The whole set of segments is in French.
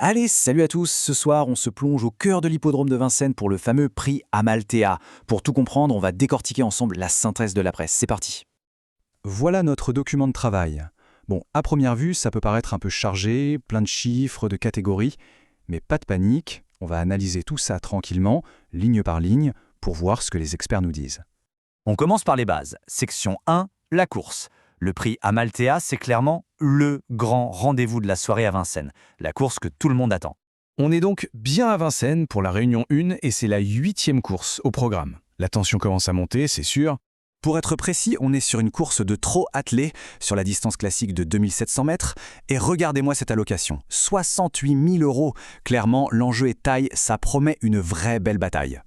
Allez, salut à tous. Ce soir, on se plonge au cœur de l'hippodrome de Vincennes pour le fameux prix Amaltea. Pour tout comprendre, on va décortiquer ensemble la synthèse de la presse. C'est parti. Voilà notre document de travail. Bon, à première vue, ça peut paraître un peu chargé, plein de chiffres, de catégories, mais pas de panique, on va analyser tout ça tranquillement, ligne par ligne, pour voir ce que les experts nous disent. On commence par les bases. Section 1, la course. Le prix Amaltea, c'est clairement le grand rendez-vous de la soirée à Vincennes, la course que tout le monde attend. On est donc bien à Vincennes pour la réunion 1 et c'est la 8e course au programme. La tension commence à monter, c'est sûr. Pour être précis, on est sur une course de trot attelé sur la distance classique de 2700 mètres. Et regardez-moi cette allocation, 68 000 €. Clairement, l'enjeu est taille, ça promet une vraie belle bataille.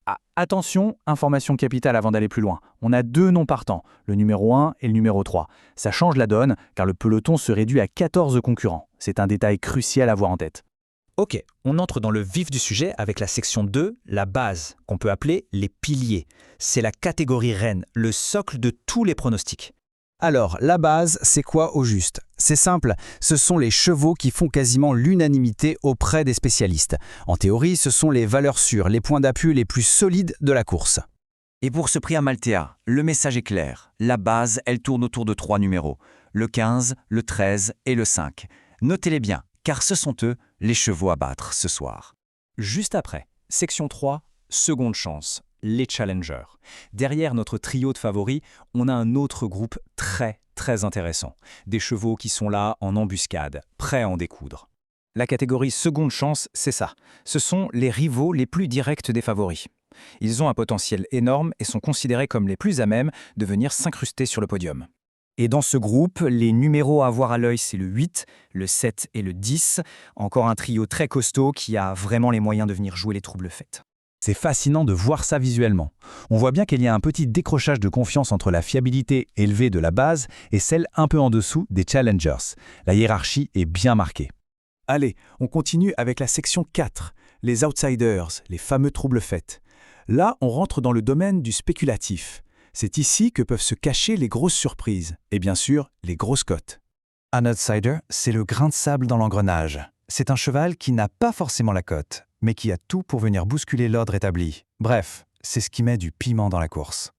Ah, attention, information capitale avant d'aller plus loin. On a deux noms partants, le numéro 1 et le numéro 3. Ça change la donne, car le peloton se réduit à 14 concurrents. C'est un détail crucial à avoir en tête. Ok, on entre dans le vif du sujet avec la section 2, la base, qu'on peut appeler les piliers. C'est la catégorie reine, le socle de tous les pronostics. Alors, la base, c'est quoi au juste? C'est simple, ce sont les chevaux qui font quasiment l'unanimité auprès des spécialistes. En théorie, ce sont les valeurs sûres, les points d'appui les plus solides de la course. Et pour ce prix Amaltea, le message est clair. La base, elle tourne autour de 3 numéros, le 15, le 13 et le 5. Notez-les bien, car ce sont eux les chevaux à battre ce soir. Juste après, section 3, seconde chance, les challengers. Derrière notre trio de favoris, on a un autre groupe très intéressant. Des chevaux qui sont là en embuscade, prêts à en découdre. La catégorie seconde chance, c'est ça. Ce sont les rivaux les plus directs des favoris. Ils ont un potentiel énorme et sont considérés comme les plus à même de venir s'incruster sur le podium. Et dans ce groupe, les numéros à voir à l'œil, c'est le 8, le 7 et le 10. Encore un trio très costaud qui a vraiment les moyens de venir jouer les troubles fêtes. C'est fascinant de voir ça visuellement. On voit bien qu'il y a un petit décrochage de confiance entre la fiabilité élevée de la base et celle un peu en dessous des challengers. La hiérarchie est bien marquée. Allez, on continue avec la section 4, les outsiders, les fameux troubles fêtes. Là, on rentre dans le domaine du spéculatif. C'est ici que peuvent se cacher les grosses surprises et bien sûr les grosses cotes. Un outsider, c'est le grain de sable dans l'engrenage. C'est un cheval qui n'a pas forcément la cote, mais qui a tout pour venir bousculer l'ordre établi. Bref, c'est ce qui met du piment dans la course.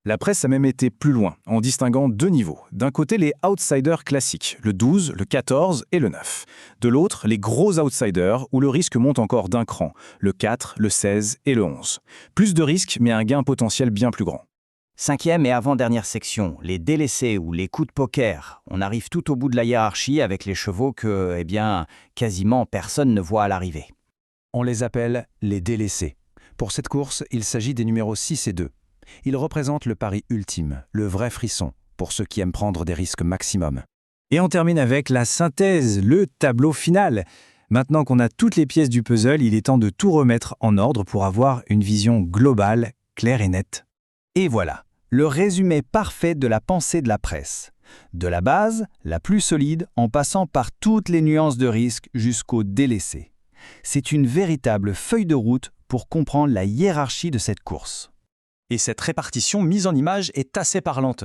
La presse a même été plus loin, en distinguant deux niveaux. D'un côté, les outsiders classiques, le 12, le 14 et le 9. De l'autre, les gros outsiders, où le risque monte encore d'un cran, le 4, le 16 et le 11. Plus de risques, mais un gain potentiel bien plus grand. Cinquième et avant-dernière section, les délaissés ou les coups de poker. On arrive tout au bout de la hiérarchie avec les chevaux que, quasiment personne ne voit à l'arrivée. On les appelle les délaissés. Pour cette course, il s'agit des numéros 6 et 2. Ils représentent le pari ultime, le vrai frisson, pour ceux qui aiment prendre des risques maximum. Et on termine avec la synthèse, le tableau final. Maintenant qu'on a toutes les pièces du puzzle, il est temps de tout remettre en ordre pour avoir une vision globale, claire et nette. Et voilà, le résumé parfait de la pensée de la presse. De la base, la plus solide, en passant par toutes les nuances de risque jusqu'au délaissé. C'est une véritable feuille de route pour comprendre la hiérarchie de cette course. Et cette répartition mise en image est assez parlante.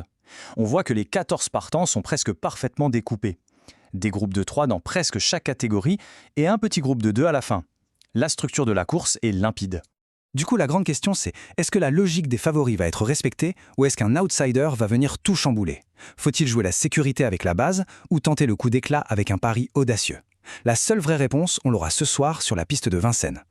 On voit que les 14 partants sont presque parfaitement découpés. Des groupes de 3 dans presque chaque catégorie et un petit groupe de 2 à la fin. La structure de la course est limpide. Du coup, la grande question c'est, est-ce que la logique des favoris va être respectée ou est-ce qu'un outsider va venir tout chambouler? Faut-il jouer la sécurité avec la base ou tenter le coup d'éclat avec un pari audacieux? La seule vraie réponse, on l'aura ce soir sur la piste de Vincennes.